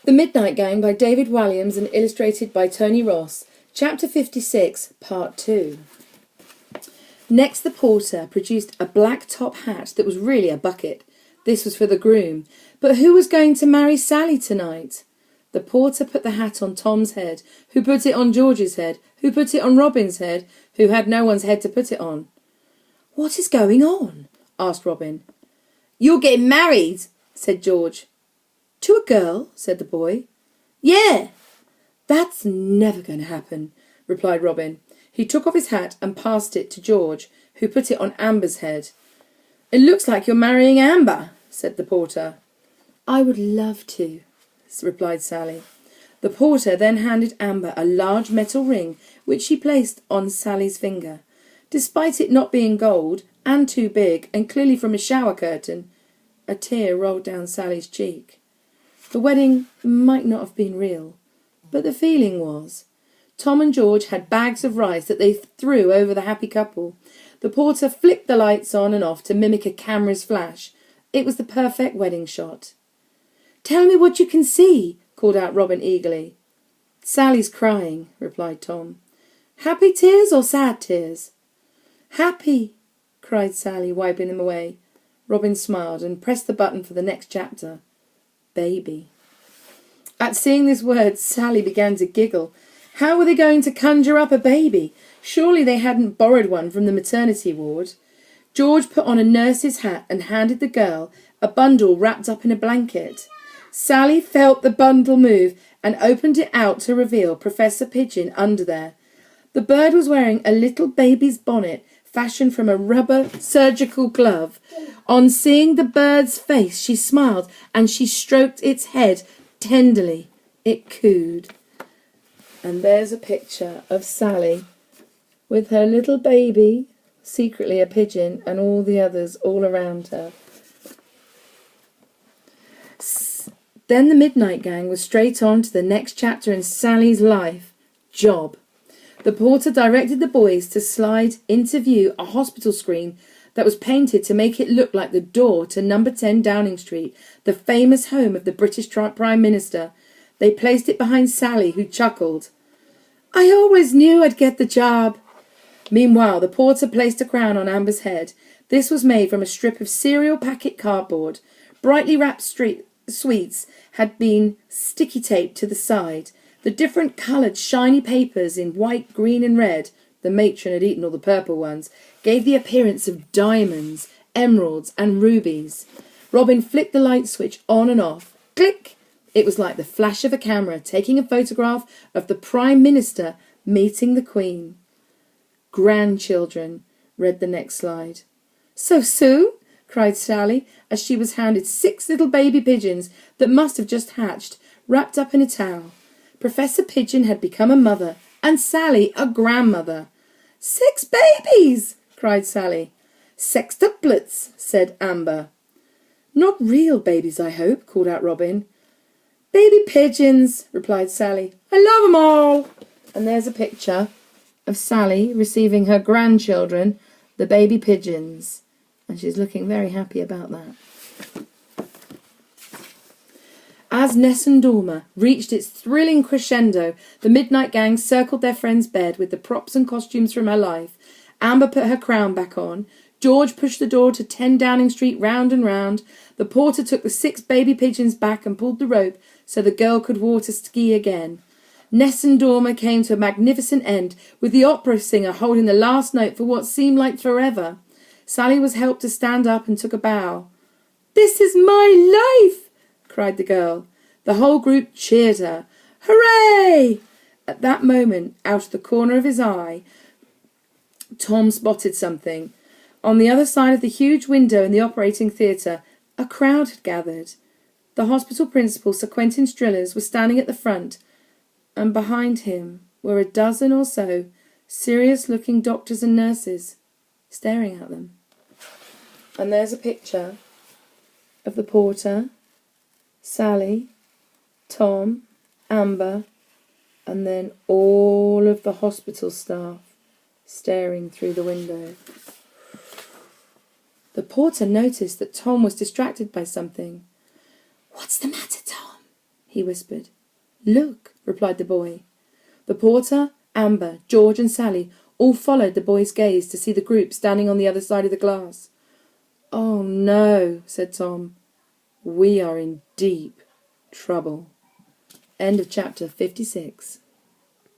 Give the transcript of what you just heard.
The Midnight Gang by David Walliams and illustrated by Tony Ross. Chapter 56, Part 2. Next the porter produced a black top hat that was really a bucket. This was for the groom. But who was going to marry Sally tonight? The porter put the hat on Tom's head, who put it on George's head, who put it on Robin's head, who had no one's head to put it on. "What is going on?" asked Robin. "You're getting married," said George. "To a girl?" said the boy. "Yeah." "That's never going to happen," replied Robin. He took off his hat and passed it to George, who put it on Amber's head. "It looks like you're marrying Amber," said the porter. "I would love to," replied Sally. The porter then handed Amber a large metal ring, which she placed on Sally's finger. Despite it not being gold, and too big, and clearly from a shower curtain, a tear rolled down Sally's cheek. The wedding might not have been real, but the feeling was. Tom and George had bags of rice that they threw over the happy couple. The porter flicked the lights on and off to mimic a camera's flash. It was the perfect wedding shot. "Tell me what you can see," called out Robin eagerly. "Sally's crying," replied Tom. "Happy tears or sad tears?" "Happy," cried Sally, wiping them away. Robin smiled and pressed the button for the next chapter. Baby. At seeing this word, Sally began to giggle. How were they going to conjure up a baby? Surely they hadn't borrowed one from the maternity ward. George put on a nurse's hat and handed the girl a bundle wrapped up in a blanket. Sally felt the bundle move and opened it out to reveal Professor Pigeon under there. The bird was wearing a little baby's bonnet fashioned from a rubber surgical glove. On seeing the bird's face, she smiled and she stroked its head tenderly. It cooed. And there's a picture of Sally with her little baby, secretly a pigeon, and all the others all around her. Then the Midnight Gang was straight on to the next chapter in Sally's life. Job. The porter directed the boys to slide into view a hospital screen that was painted to make it look like the door to number 10 Downing Street, the famous home of the British Prime Minister. They placed it behind Sally, who chuckled. "I always knew I'd get the job." Meanwhile, the porter placed a crown on Amber's head. This was made from a strip of cereal packet cardboard. Brightly wrapped sweets had been sticky taped to the side. The different coloured shiny papers in white, green and red, the matron had eaten all the purple ones, gave the appearance of diamonds, emeralds and rubies. Robin flicked the light switch on and off. Click! It was like the flash of a camera taking a photograph of the Prime Minister meeting the Queen. "Grandchildren," read the next slide. "So soon?" cried Sally, as she was handed 6 little baby pigeons that must have just hatched, wrapped up in a towel. Professor Pigeon had become a mother, and Sally a grandmother. "6 babies!" cried Sally. "Sextuplets," said Amber. "Not real babies, I hope," called out Robin. "Baby pigeons," replied Sally. "I love 'em all." And there's a picture of Sally receiving her grandchildren, the baby pigeons. And she's looking very happy about that. As Nessun Dorma reached its thrilling crescendo, the Midnight Gang circled their friend's bed with the props and costumes from her life. Amber put her crown back on. George pushed the door to 10 Downing Street round and round. The porter took the 6 baby pigeons back and pulled the rope so the girl could water ski again. Nessun Dorma came to a magnificent end, with the opera singer holding the last note for what seemed like forever. Sally was helped to stand up and took a bow. "This is my life!" cried the girl. The whole group cheered her. "Hooray!" At that moment, out of the corner of his eye, Tom spotted something. On the other side of the huge window in the operating theatre, a crowd had gathered. The hospital principal, Sir Quentin Strillers, was standing at the front, and behind him were a dozen or so serious-looking doctors and nurses staring at them. And there's a picture of the porter, Sally, Tom, Amber, and then all of the hospital staff staring through the window. The porter noticed that Tom was distracted by something. "What's the matter, Tom?" he whispered. "Look," replied the boy. The porter, Amber, George and Sally all followed the boy's gaze to see the group standing on the other side of the glass. "Oh, no," said Tom. "We are in deep trouble." End of chapter 56.